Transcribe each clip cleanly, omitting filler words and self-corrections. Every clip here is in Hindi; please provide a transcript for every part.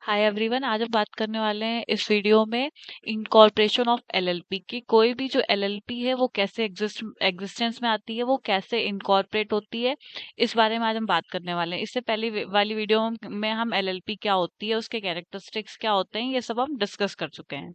हाय एवरीवन, आज हम बात करने वाले हैं इस वीडियो में इनकॉर्पोरेशन ऑफ एलएलपी की। कोई भी जो एलएलपी है वो कैसे एग्जिस्टेंस में आती है, वो कैसे इनकॉर्पोरेट होती है, इस बारे में आज हम बात करने वाले हैं। इससे पहले वाली वीडियो में हम एलएलपी क्या होती है, उसके कैरेक्टरिस्टिक्स क्या होते हैं, ये सब हम डिस्कस कर चुके हैं।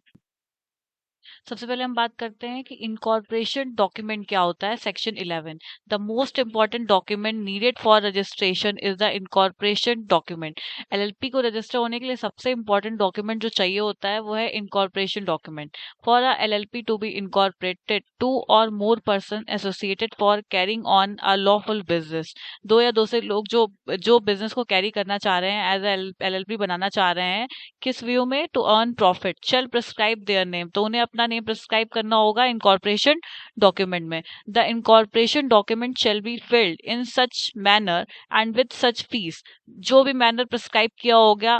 सबसे पहले हम बात करते हैं कि इनकॉर्पोरेशन डॉक्यूमेंट क्या होता है। Section 11, the most important document needed for registration is the incorporation document. LLP को रजिस्टर होने के लिए सबसे इंपॉर्टेंट डॉक्यूमेंट जो चाहिए होता है वो है incorporation document. For a LLP to be incorporated, two or more person associated for carrying on a lawful business, दो या दो से लोग जो जो बिजनेस को कैरी करना चाह रहे हैं, एज एलएलपी बनाना चाह रहे हैं, किस व्यू में, to earn profit, shall prescribe their name, तो उन्हें अपना नेम प्रिस्क्राइब करना होगा इनकॉर्पोरेशन डॉक्यूमेंट में। The incorporation document shall be field in such manner and with such fees, जो भी मैनर प्रिस्क्राइब किया होगा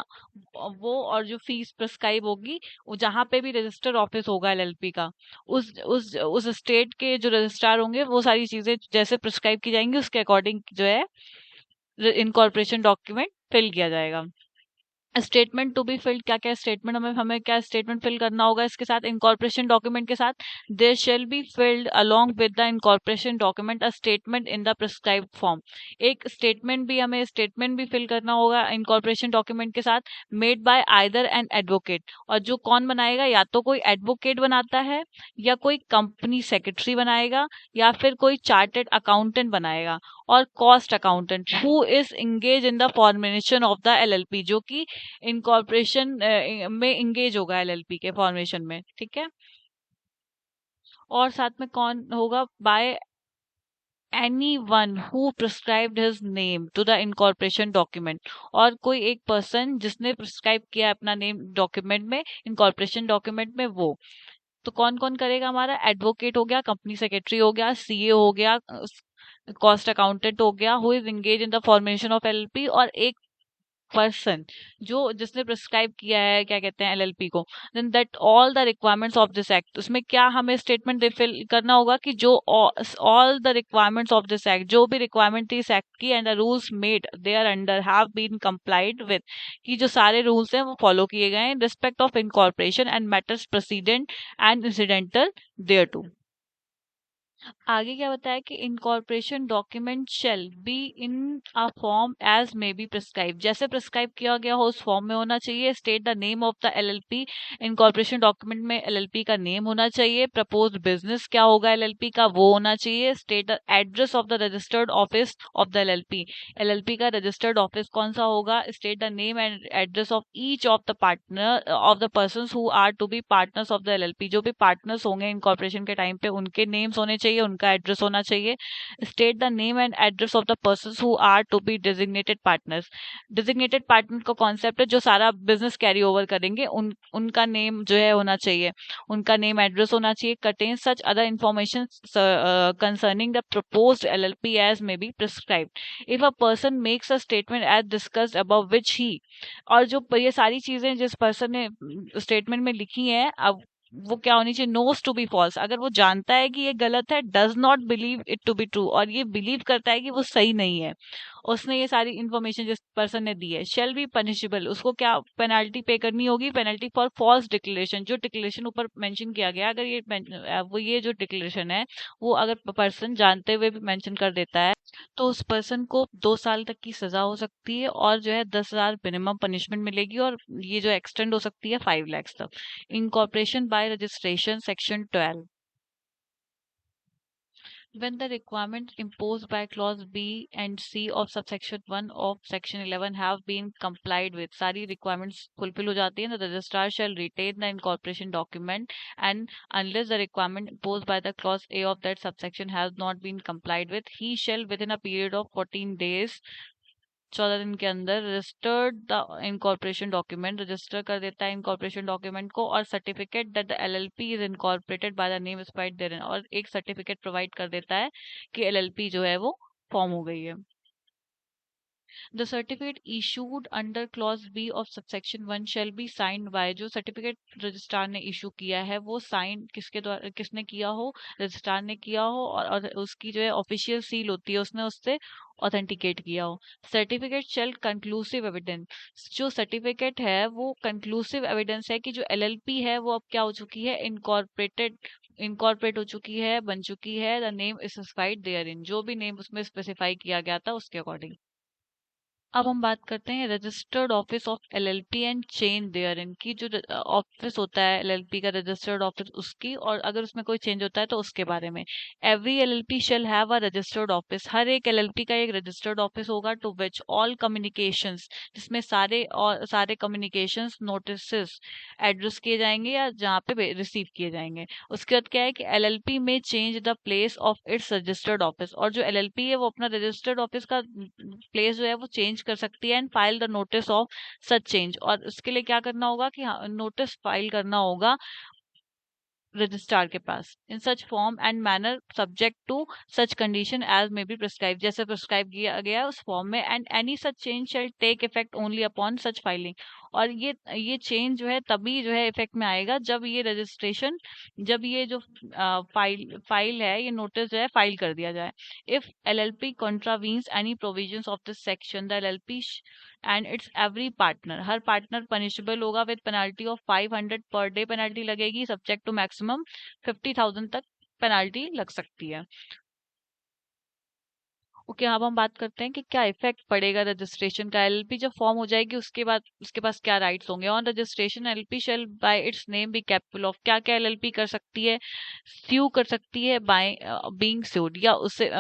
वो, और जो फीस प्रिस्क्राइब होगी, वो जहाँ पे भी रजिस्टर ऑफिस होगा एलएलपी का, उस स्टेट के जो रजिस्ट्रार होंगे, वो सारी चीजें जैसे प्रिस्क्राइब की जाएंगी उसके अकॉर्डिंग जो है इनकॉर्पोरेशन डॉक्यूमेंट फिल किया जाएगा। स्टेटमेंट टू बी फिल्ड, क्या क्या स्टेटमेंट हमें हमें क्या स्टेटमेंट फिल करना होगा इसके साथ, इनकॉर्पोरेशन डॉक्यूमेंट के साथ। There shall be filed along with the incorporation document a statement in the prescribed form. एक स्टेटमेंट भी फिल करना होगा इनकॉर्पोरेशन डॉक्यूमेंट के साथ, made by either an advocate, और जो कौन बनाएगा, या तो कोई एडवोकेट बनाता है, या कोई कंपनी सेक्रेटरी बनाएगा, या फिर कोई चार्टेड अकाउंटेंट बनाएगा, और cost accountant who is engage in the formation of the LLP, जो कि इनकॉर्पोरेशन में इंगेज होगा एलएलपी के फॉर्मेशन में। ठीक है। और साथ में कौन होगा, by any one who prescribed his name to the incorporation document, और कोई एक पर्सन जिसने प्रिस्क्राइब किया अपना नेम डॉक्यूमेंट में, इनकॉर्पोरेशन डॉक्यूमेंट में, वो। तो कौन कौन करेगा, हमारा एडवोकेट हो गया, कंपनी सेक्रेटरी हो गया, सीए हो गया, कॉस्ट अकाउंटेंट हो गया, who is engage in the formation of LLP, और एक पर्सन जो जिसने प्रिस्क्राइब किया है, क्या कहते हैं, एलएलपी को। Then that all the requirements of this act, उसमें क्या हमें स्टेटमेंट फिल करना होगा कि जो all the requirements of this act, जो भी रिक्वायरमेंट थी इस एक्ट की, and the rules made thereunder have been complied with, कि जो सारे रूल्स हैं वो फॉलो किए गए in respect of incorporation and matters precedent and incidental thereto. आगे क्या बताया कि incorporation document shall be in a form as may be prescribe, जैसे प्रिस्क्राइब किया गया हो उस फॉर्म में होना चाहिए। State the name of the LLP, incorporation document में एलएलपी का नेम होना चाहिए। प्रपोज्ड बिजनेस क्या होगा एलएलपी का, वो होना चाहिए। State the address of the registered office of the LLP, LLP का रजिस्टर्ड ऑफिस कौन सा होगा। State the name and address of each of the partner of the persons who are to be partners of the LLP, जो भी पार्टनर्स होंगे इनकॉर्पोरेशन के टाइम पे, उनके नेम्स होने चाहिए, उनका एड्रेस होना चाहिए। State the name and address of the persons who are to be designated partners, designated partner का कॉन्सेप्ट है जो सारा बिजनेस कैरी ओवर करेंगे, उनका नेम जो है होना चाहिए, उनका नेम एड्रेस होना चाहिए। Contain such other information concerning the proposed LLP as may be prescribed if a person makes a statement as discussed above which he, और जो ये सारी चीजें जिस पर्सन ने स्टेटमेंट में लिखी हैं, अब वो क्या होनी चाहिए, नोस टू बी फॉल्स, अगर वो जानता है कि ये गलत है, does not believe it to be true, और ये बिलीव करता है कि वो सही नहीं है, उसने ये सारी इंफॉर्मेशन जिस पर्सन ने दी है, शेल बी पनिशेबल, उसको क्या पेनल्टी पे करनी होगी, पेनल्टी फॉर फॉल्स डिक्लेरेशन, जो डिक्लेरेशन ऊपर मेंशन किया गया, अगर ये जो डिक्लेरेशन है वो अगर पर्सन जानते हुए भी मेंशन कर देता है, तो उस पर्सन को 2 साल तक की सजा हो सकती है, और जो है 10,000 मिनिमम पनिशमेंट मिलेगी, और ये जो एक्सटेंड हो सकती है 5 लाख तक। Incorporation bye registration section 12, when the requirements imposed by clause B and C of subsection 1 of section 11 have been complied with, सारी requirements fulfill हो जाती है, the registrar shall retain the incorporation document, and unless the requirement imposed by the clause A of that subsection has not been complied with, he shall within a period of 14 days, 14 दिन के अंदर, registered the incorporation document, register कर देता है इनकॉर्पोरेशन डॉक्यूमेंट को, और certificate that the LLP is incorporated by the name specified therein, और एक सर्टिफिकेट प्रोवाइड कर देता है कि एलएलपी जो है वो फॉर्म हो गई है। The certificate issued under clause B of subsection 1 shall be signed by, जो सर्टिफिकेट रजिस्ट्रार ने इशू किया है वो साइन किसके द्वारा, किसने किया हो, रजिस्ट्रार ने किया हो, और उसकी जो है ऑफिशियल सील होती है, उसने उससे ऑथेंटिकेट किया हो। सर्टिफिकेट शेल कंक्लूसिव एविडेंस, जो सर्टिफिकेट है वो कंक्लूसिव एविडेंस है कि जो एलएलपी है वो अब क्या हो चुकी है, इनकॉर्पोरेट हो चुकी है, बन चुकी है। The name is specified therein, जो भी नेम उसमें स्पेसिफाई किया गया था उसके अकॉर्डिंग। अब हम बात करते हैं registered office of LLP and change therein की, जो ऑफिस होता है एलएलपी का रजिस्टर्ड ऑफिस उसकी, और अगर उसमें कोई चेंज होता है तो उसके बारे में। Every LLP shall have a registered office, हर एक एलएलपी का एक रजिस्टर्ड ऑफिस होगा, टू विच ऑल कम्युनिकेशंस, जिसमें सारे कम्युनिकेशंस नोटिस एड्रेस किए जाएंगे या जहाँ पे रिसीव किए जाएंगे। उसके बाद क्या है कि एलएलपी में change the place of its registered office, और जो एलएलपी है वो अपना रजिस्टर्ड ऑफिस का प्लेस जो है वो चेंज कर सकती है, and file the notice of such change. और उसके लिए क्या करना होगा कि नोटिस फाइल करना होगा रजिस्ट्रार के पास, in such form and manner subject to such condition as may be prescribe, जैसे प्रिस्क्राइब किया गया है उस फॉर्म में। And any such change shall take effect only upon such filing, और ये चेंज जो है तभी जो है इफेक्ट में आएगा जब ये रजिस्ट्रेशन, जब ये जो फाइल है, ये नोटिस जो है फाइल कर दिया जाए। If LLP contravenes any provisions of this section, the LLP and its every partner, हर पार्टनर पनिशेबल होगा with penalty of 500 per day, penalty लगेगी, सब्जेक्ट टू मैक्सिमम 50,000 तक पेनल्टी लग सकती है। ओके, अब हम बात करते हैं कि क्या इफेक्ट पड़ेगा रजिस्ट्रेशन का। एलएलपी जब फॉर्म हो जाएगी उसके बाद उसके पास क्या राइट्स होंगे। On registration LLP shall by its name be capable of, क्या क्या एलएलपी कर सकती है, स्यू कर सकती है बाय बीइंग स्यूड, या उससे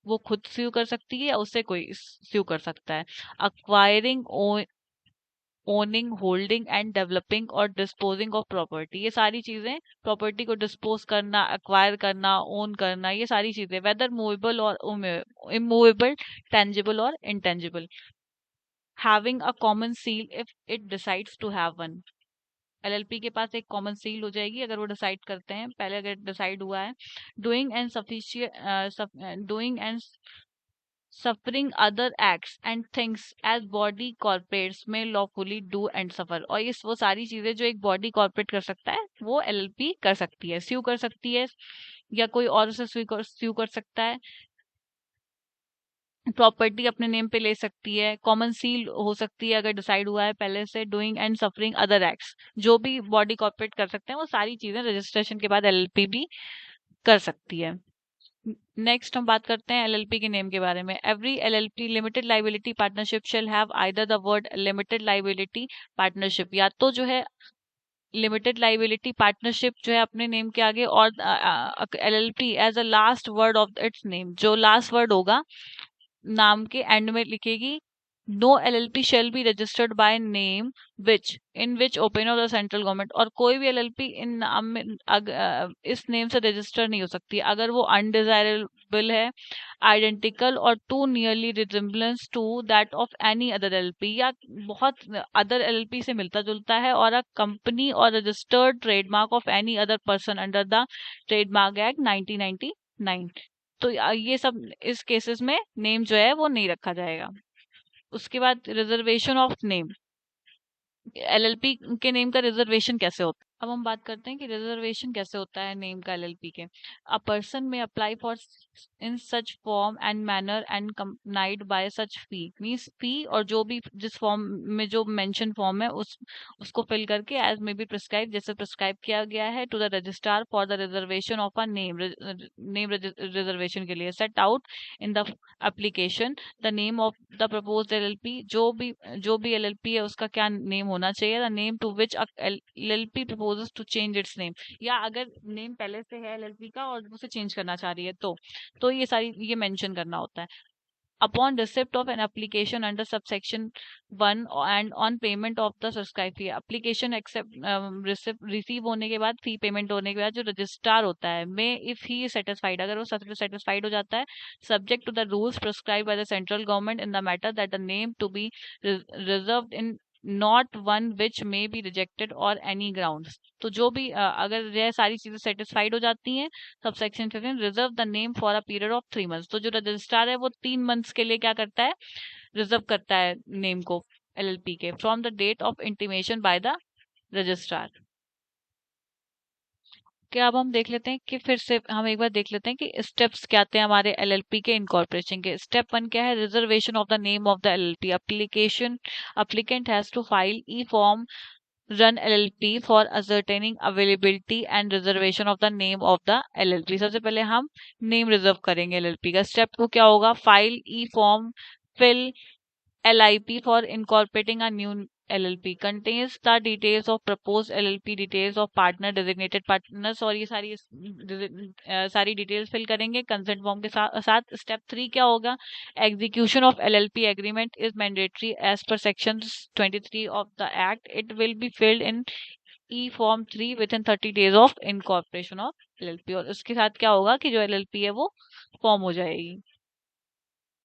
वो खुद स्यू कर सकती है या उससे कोई स्यू कर सकता है। Acquiring, owning, holding and developing और डिस्पोजिंग ऑफ प्रॉपर्टी, ये सारी चीजें, प्रॉपर्टी को डिस्पोज करना, एक्वायर करना, ओन करना, ये सारी चीजें, whether movable or immovable, tangible or intangible. Having a common seal if it decides to have one, LLP के पास एक कॉमन सील हो जाएगी अगर वो डिसाइड करते हैं, पहले अगर डिसाइड हुआ है। Doing and sufficient, doing and suffering other acts and things as body corporates may lawfully do and suffer, और ये वो सारी चीजें जो एक बॉडी कॉर्पोरेट कर सकता है वो एलएलपी कर सकती है, स्यू कर सकती है, या कोई और उसे स्यू कर सकता है, प्रॉपर्टी अपने नेम पे ले सकती है, कॉमन सील हो सकती है अगर डिसाइड हुआ है पहले से। Doing and suffering other acts, जो भी बॉडी कॉर्पोरेट कर सकते हैं वो सारी चीजें रजिस्ट्रेशन के बाद एलएलपी भी कर सकती है। नेक्स्ट हम बात करते हैं एलएलपी के नेम के बारे में। Every LLP limited liability partnership shall have either the word limited liability partnership, या तो जो है लिमिटेड लाइबिलिटी पार्टनरशिप जो है अपने नेम के आगे, और LLP as a last word of its name, जो लास्ट वर्ड होगा नाम के एंड में लिखेगी। No LLP shall be registered by name which in which open of the central government, और कोई भी एलएलपी इन नाम में इस नेम से रजिस्टर नहीं हो सकती अगर वो अनडिजायरेबल है, identical or too nearly resemblance to that of any other LLP, या बहुत अदर एलएलपी से मिलता जुलता है, और a company or registered trademark of any other person under the trademark act 1999। तो ये सब इस केसेस में नेम जो है वो नहीं रखा जाएगा। उसके बाद रिजर्वेशन ऑफ नेम, एलएलपी के नेम का रिजर्वेशन कैसे होता है। अब हम बात करते हैं कि रिजर्वेशन कैसे होता है नेम का एलएलपी के। A person may apply for in such form and manner and accompanied by such fee, means fee, और जो भी जिस फॉर्म में जो मेंशन फॉर्म है उसको फिल करके एज मे बी प्रिस्क्राइब, जैसे प्रिस्क्राइब किया गया है, to the registrar for the reservation of a name reservation के लिए set out in the application. The name of the proposed LLP, जो भी एलएलपी है उसका क्या नेम होना चाहिए। The name to which LLP proposes to change its name, या अगर नेम पहले से है एलएलपी का और उसे चेंज करना चाह रही है तो ये सारी ये मेंशन करना होता है। Upon receipt of an application under subsection 1 and on payment of the subscribe fee, application accept receive होने के बाद, फी पेमेंट होने के बाद, जो रजिस्ट्रार होता है मे इफ ही सेटिस्फाइड, अगर वो सेटिस्फाइड हो जाता है, subject to the rules prescribe by the central government in the matter, that the name to be reserved in not one which may be rejected or any grounds, तो जो भी अगर यह सारी चीजें सेटिस्फाइड हो जाती हैं, sub section 15 reserve the name for a period of 3 months, तो जो रजिस्ट्रार है वो 3 मंथ्स के लिए क्या करता है, रिजर्व करता है नेम को एलएलपी के, from the date of intimation by the registrar. Okay, अब हम देख लेते हैं कि फिर से हम एक बार देख लेते हैं कि स्टेप्स क्या आते हैं हमारे एलएलपी के इनकॉर्पोरेशन के। स्टेप 1 क्या है? Reservation of the name of the LLP. Application applicant has to file e-form run LLP for ascertaining availability and reservation of the name of the LLP। सबसे पहले हम नेम रिजर्व करेंगे LLP का। स्टेप 2 क्या होगा? File E form fill LIP for incorporating a new LLP contains the details of proposed LLP, details of partner, designated partners, और ये सारी डिटेल्स फिल करेंगे कंसेंट फॉर्म के साथ। स्टेप 3 क्या होगा? Execution of LLP agreement is mandatory as per section 23 of the act. It will be field in E form 3 within 30 days of incorporation of LLP। और उसके साथ क्या होगा कि जो LLP है वो फॉर्म हो जाएगी।